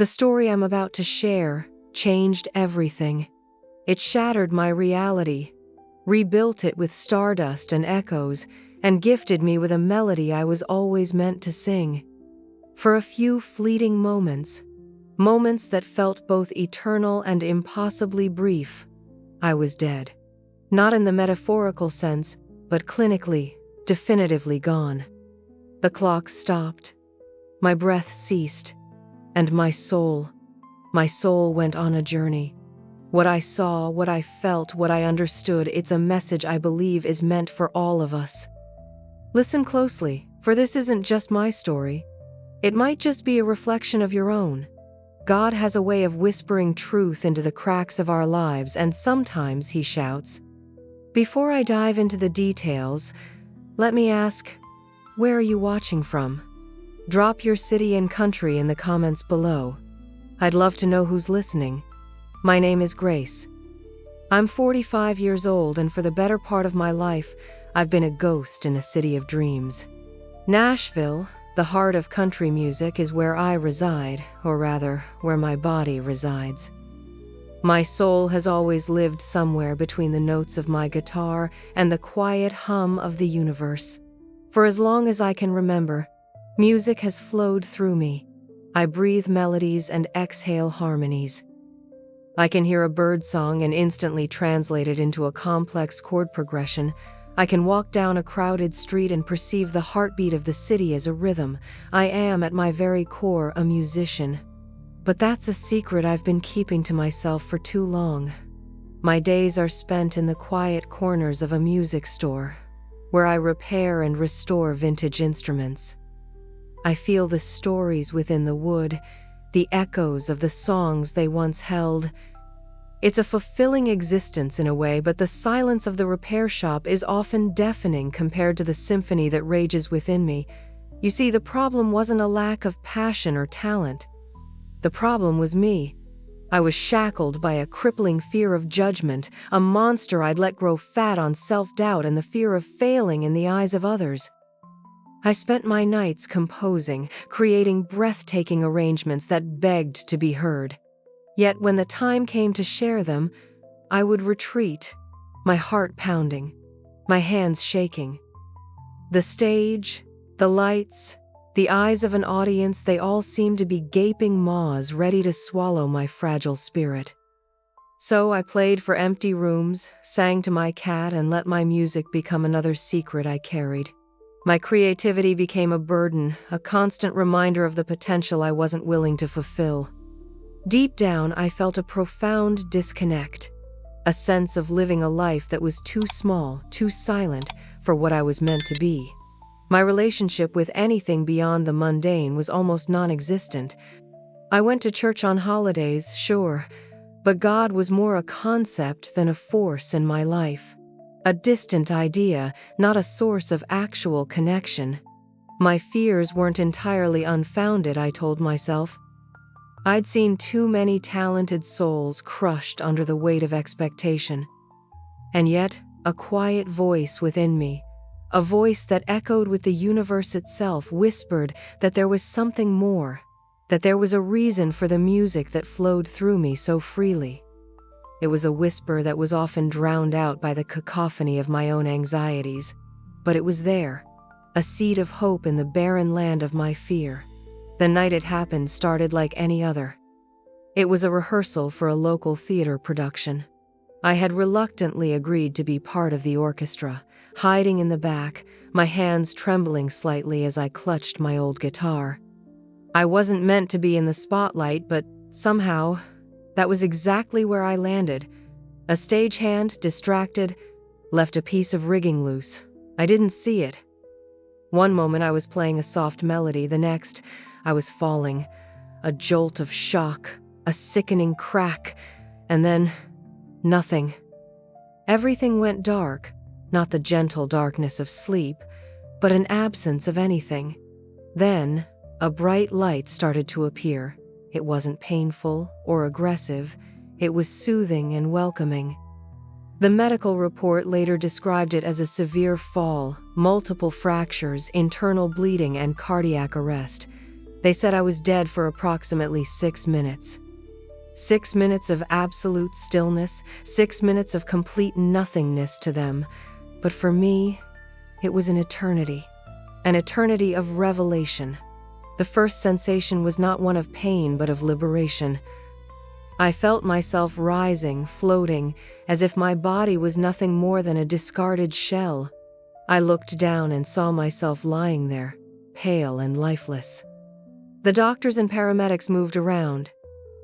The story I'm about to share changed everything. It shattered my reality, rebuilt it with stardust and echoes, and gifted me with a melody I was always meant to sing. For a few fleeting moments that felt both eternal and impossibly brief, I was dead. Not in the metaphorical sense, but clinically, definitively gone. The clock stopped, my breath ceased, and my soul went on a journey. What I saw, what I felt, what I understood, it's a message I believe is meant for all of us. Listen closely, for this isn't just my story. It might just be a reflection of your own. God has a way of whispering truth into the cracks of our lives, and sometimes He shouts. Before I dive into the details, let me ask, where are you watching from? Drop your city and country in the comments below. I'd love to know who's listening. My name is Grace. I'm 45 years old, and for the better part of my life, I've been a ghost in a city of dreams. Nashville, the heart of country music, is where I reside, or rather, where my body resides. My soul has always lived somewhere between the notes of my guitar and the quiet hum of the universe. For as long as I can remember, music has flowed through me. I breathe melodies and exhale harmonies. I can hear a bird song and instantly translate it into a complex chord progression. I can walk down a crowded street and perceive the heartbeat of the city as a rhythm. I am, at my very core, a musician. But that's a secret I've been keeping to myself for too long. My days are spent in the quiet corners of a music store, where I repair and restore vintage instruments. I feel the stories within the wood, the echoes of the songs they once held. It's a fulfilling existence in a way, but the silence of the repair shop is often deafening compared to the symphony that rages within me. You see, the problem wasn't a lack of passion or talent. The problem was me. I was shackled by a crippling fear of judgment, a monster I'd let grow fat on self-doubt and the fear of failing in the eyes of others. I spent my nights composing, creating breathtaking arrangements that begged to be heard. Yet when the time came to share them, I would retreat, my heart pounding, my hands shaking. The stage, the lights, the eyes of an audience, they all seemed to be gaping maws ready to swallow my fragile spirit. So I played for empty rooms, sang to my cat, and let my music become another secret I carried. My creativity became a burden, a constant reminder of the potential I wasn't willing to fulfill. Deep down, I felt a profound disconnect, a sense of living a life that was too small, too silent for what I was meant to be. My relationship with anything beyond the mundane was almost non-existent. I went to church on holidays, sure, but God was more a concept than a force in my life. A distant idea, not a source of actual connection. My fears weren't entirely unfounded, I told myself. I'd seen too many talented souls crushed under the weight of expectation. And yet, a quiet voice within me, a voice that echoed with the universe itself, whispered that there was something more, that there was a reason for the music that flowed through me so freely. It was a whisper that was often drowned out by the cacophony of my own anxieties, but it was there, a seed of hope in the barren land of my fear. The night it happened started like any other. It was a rehearsal for a local theater production. I had reluctantly agreed to be part of the orchestra, hiding in the back, my hands trembling slightly as I clutched my old guitar. I wasn't meant to be in the spotlight, but somehow, that was exactly where I landed. A stagehand, distracted, left a piece of rigging loose. I didn't see it. One moment I was playing a soft melody, the next, I was falling. A jolt of shock, a sickening crack, and then nothing. Everything went dark, not the gentle darkness of sleep, but an absence of anything. Then, a bright light started to appear. It wasn't painful or aggressive. It was soothing and welcoming. The medical report later described it as a severe fall, multiple fractures, internal bleeding, and cardiac arrest. They said I was dead for approximately 6 minutes. 6 minutes of absolute stillness, 6 minutes of complete nothingness to them. But for me, it was an eternity of revelation. The first sensation was not one of pain, but of liberation. I felt myself rising, floating, as if my body was nothing more than a discarded shell. I looked down and saw myself lying there, pale and lifeless. The doctors and paramedics moved around,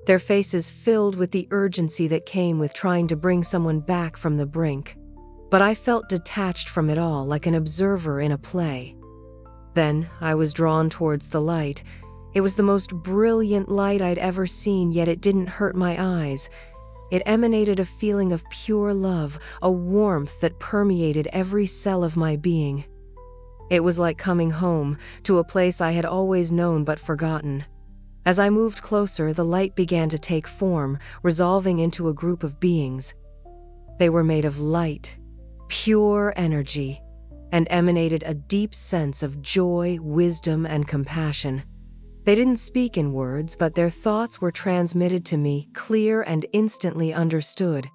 their faces filled with the urgency that came with trying to bring someone back from the brink. But I felt detached from it all, like an observer in a play. Then I was drawn towards the light. It was the most brilliant light I'd ever seen, yet it didn't hurt my eyes. It emanated a feeling of pure love, a warmth that permeated every cell of my being. It was like coming home, to a place I had always known but forgotten. As I moved closer, the light began to take form, resolving into a group of beings. They were made of light, pure energy, and emanated a deep sense of joy, wisdom, and compassion. They didn't speak in words, but their thoughts were transmitted to me, clear and instantly understood.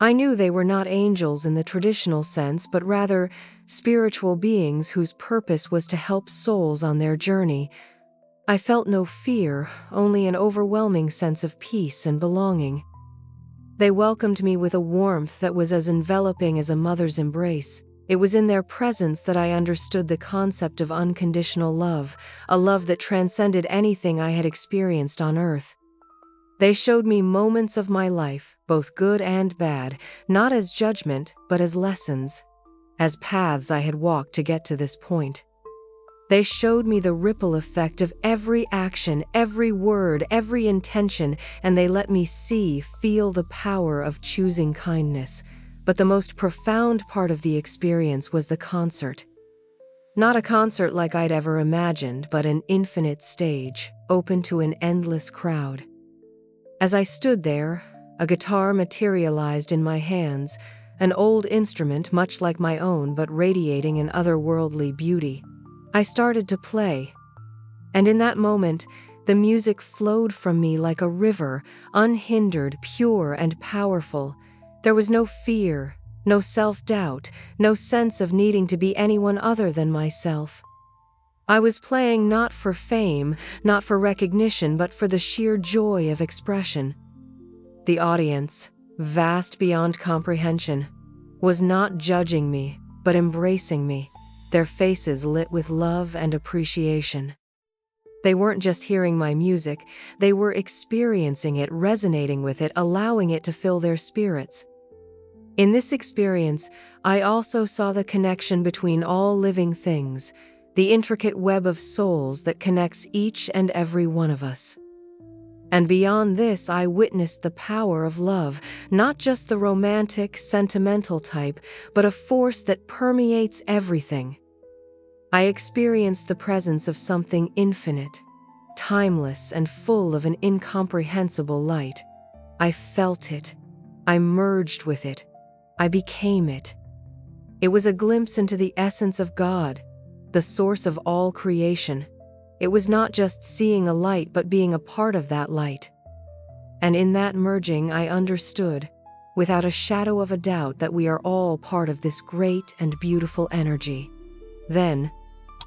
I knew they were not angels in the traditional sense, but rather spiritual beings whose purpose was to help souls on their journey. I felt no fear, only an overwhelming sense of peace and belonging. They welcomed me with a warmth that was as enveloping as a mother's embrace. It was in their presence that I understood the concept of unconditional love, a love that transcended anything I had experienced on earth. They showed me moments of my life, both good and bad, not as judgment, but as lessons, as paths I had walked to get to this point. They showed me the ripple effect of every action, every word, every intention, and they let me feel the power of choosing kindness. But the most profound part of the experience was the concert. Not a concert like I'd ever imagined, but an infinite stage, open to an endless crowd. As I stood there, a guitar materialized in my hands, an old instrument much like my own but radiating an otherworldly beauty. I started to play, and in that moment, the music flowed from me like a river, unhindered, pure, and powerful. There was no fear, no self-doubt, no sense of needing to be anyone other than myself. I was playing not for fame, not for recognition, but for the sheer joy of expression. The audience, vast beyond comprehension, was not judging me, but embracing me, their faces lit with love and appreciation. They weren't just hearing my music, they were experiencing it, resonating with it, allowing it to fill their spirits. In this experience, I also saw the connection between all living things, the intricate web of souls that connects each and every one of us. And beyond this, I witnessed the power of love, not just the romantic, sentimental type, but a force that permeates everything. I experienced the presence of something infinite, timeless, and full of an incomprehensible light. I felt it. I merged with it. I became it. It was a glimpse into the essence of God, the source of all creation. It was not just seeing a light, but being a part of that light. And in that merging, I understood, without a shadow of a doubt, that we are all part of this great and beautiful energy. Then,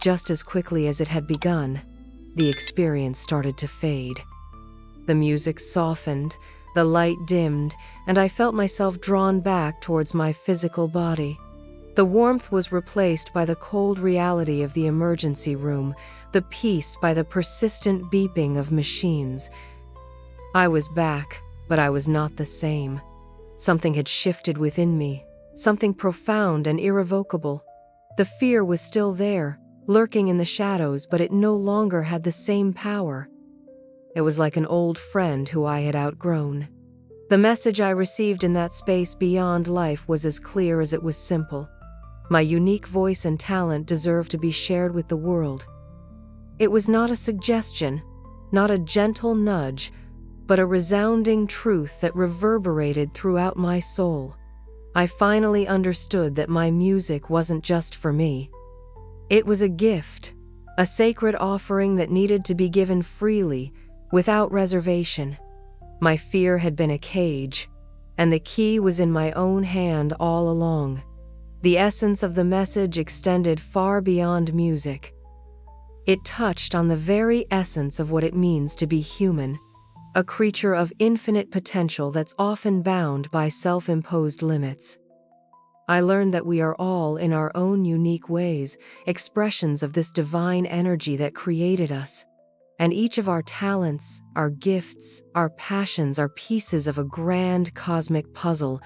just as quickly as it had begun, the experience started to fade. The music softened, the light dimmed, and I felt myself drawn back towards my physical body. The warmth was replaced by the cold reality of the emergency room, the peace by the persistent beeping of machines. I was back, but I was not the same. Something had shifted within me, something profound and irrevocable. The fear was still there, lurking in the shadows, but it no longer had the same power. It was like an old friend who I had outgrown. The message I received in that space beyond life was as clear as it was simple. My unique voice and talent deserved to be shared with the world. It was not a suggestion, not a gentle nudge, but a resounding truth that reverberated throughout my soul. I finally understood that my music wasn't just for me. It was a a sacred offering that needed to be given freely, without reservation. My fear had been a cage, and the key was in my own hand all along. The essence of the message extended far beyond music. It touched on the very essence of what it means to be human, a creature of infinite potential that's often bound by self-imposed limits. I learned that we are all, in our own unique ways, expressions of this divine energy that created us. And each of our talents, our gifts, our passions are pieces of a grand cosmic puzzle.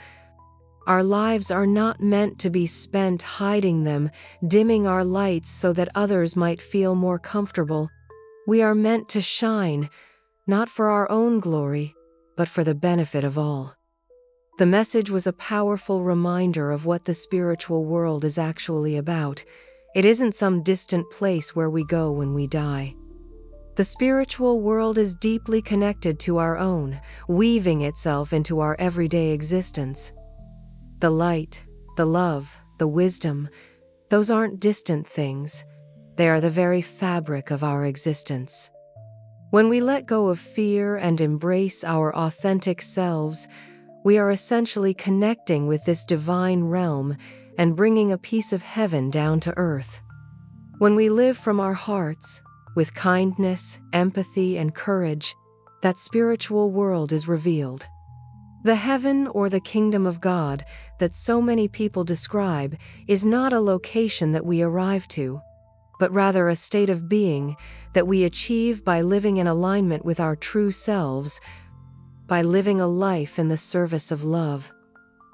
Our lives are not meant to be spent hiding them, dimming our lights so that others might feel more comfortable. We are meant to shine, not for our own glory, but for the benefit of all. The message was a powerful reminder of what the spiritual world is actually about. It isn't some distant place where we go when we die. The spiritual world is deeply connected to our own, weaving itself into our everyday existence. The light, the love, the wisdom, those aren't distant things. They are the very fabric of our existence. When we let go of fear and embrace our authentic selves, we are essentially connecting with this divine realm and bringing a piece of heaven down to earth. When we live from our hearts, with kindness, empathy, and courage, that spiritual world is revealed. The heaven or the kingdom of God that so many people describe is not a location that we arrive to, but rather a state of being that we achieve by living in alignment with our true selves, by living a life in the service of love.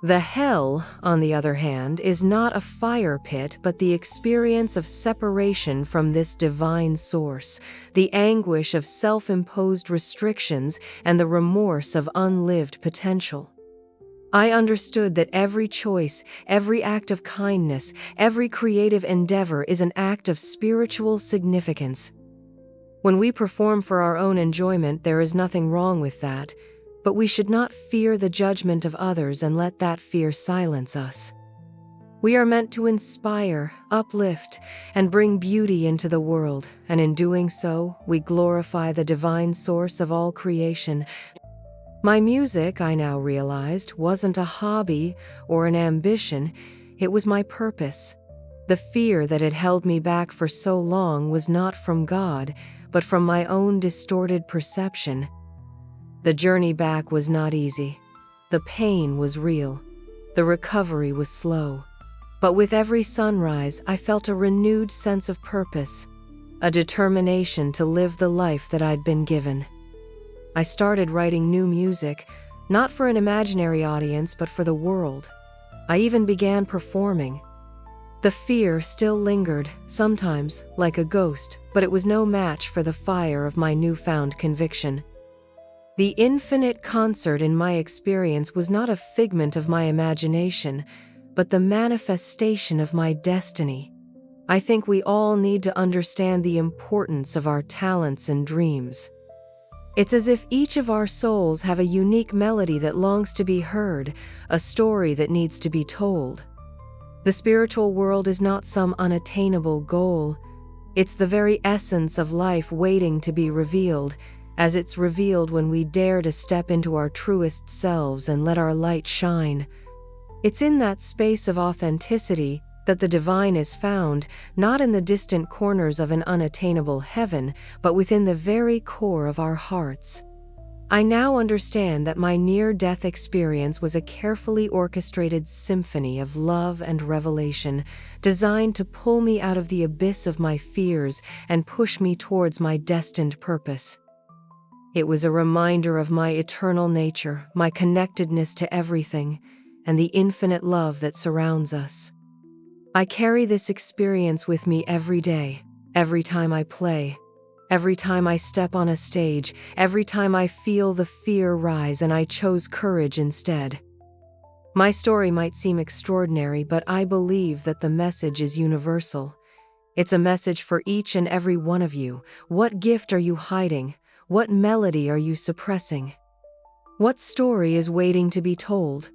The hell, on the other hand, is not a fire pit, but the experience of separation from this divine source, the anguish of self-imposed restrictions, and the remorse of unlived potential. I understood that every choice, every act of kindness, every creative endeavor is an act of spiritual significance. When we perform for our own enjoyment, there is nothing wrong with that. But we should not fear the judgment of others and let that fear silence us. We are meant to inspire, uplift, and bring beauty into the world, and in doing so, we glorify the divine source of all creation. My music, I now realized, wasn't a hobby or an ambition, it was my purpose. The fear that had held me back for so long was not from God, but from my own distorted perception. The journey back was not easy. The pain was real. The recovery was slow. But with every sunrise, I felt a renewed sense of purpose, a determination to live the life that I'd been given. I started writing new music, not for an imaginary audience, but for the world. I even began performing. The fear still lingered, sometimes, like a ghost, but it was no match for the fire of my newfound conviction. The infinite concert in my experience was not a figment of my imagination, but the manifestation of my destiny. I think we all need to understand the importance of our talents and dreams. It's as if each of our souls have a unique melody that longs to be heard, a story that needs to be told. The spiritual world is not some unattainable goal. It's the very essence of life waiting to be revealed, as it's revealed when we dare to step into our truest selves and let our light shine. It's in that space of authenticity that the divine is found, not in the distant corners of an unattainable heaven, but within the very core of our hearts. I now understand that my near-death experience was a carefully orchestrated symphony of love and revelation, designed to pull me out of the abyss of my fears and push me towards my destined purpose. It was a reminder of my eternal nature, my connectedness to everything, and the infinite love that surrounds us. I carry this experience with me every day, every time I play, every time I step on a stage, every time I feel the fear rise and I chose courage instead. My story might seem extraordinary, but I believe that the message is universal. It's a message for each and every one of you. What gift are you hiding? What melody are you suppressing? What story is waiting to be told?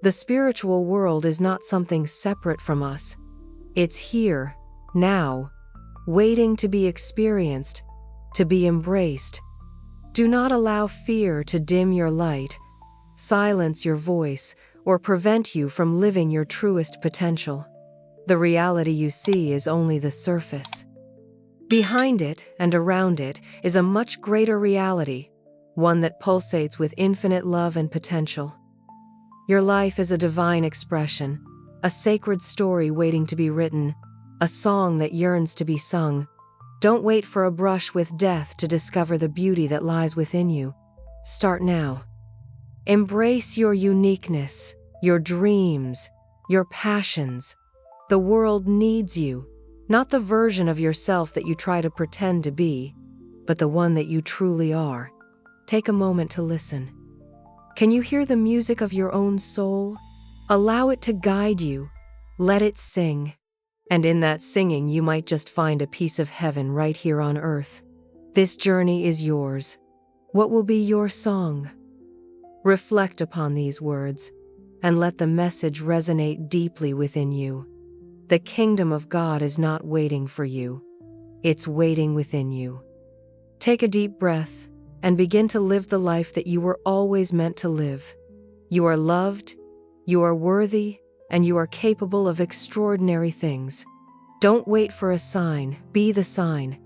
The spiritual world is not something separate from us. It's here, now, waiting to be experienced, to be embraced. Do not allow fear to dim your light, silence your voice, or prevent you from living your truest potential. The reality you see is only the surface. Behind it and around it is a much greater reality, one that pulsates with infinite love and potential. Your life is a divine expression, a sacred story waiting to be written, a song that yearns to be sung. Don't wait for a brush with death to discover the beauty that lies within you. Start now. Embrace your uniqueness, your dreams, your passions. The world needs you, not the version of yourself that you try to pretend to be, but the one that you truly are. Take a moment to listen. Can you hear the music of your own soul? Allow it to guide you. Let it sing. And in that singing, you might just find a piece of heaven right here on earth. This journey is yours. What will be your song? Reflect upon these words and let the message resonate deeply within you. The kingdom of God is not waiting for you. It's waiting within you. Take a deep breath and begin to live the life that you were always meant to live. You are loved, you are worthy, and you are capable of extraordinary things. Don't wait for a sign, be the sign.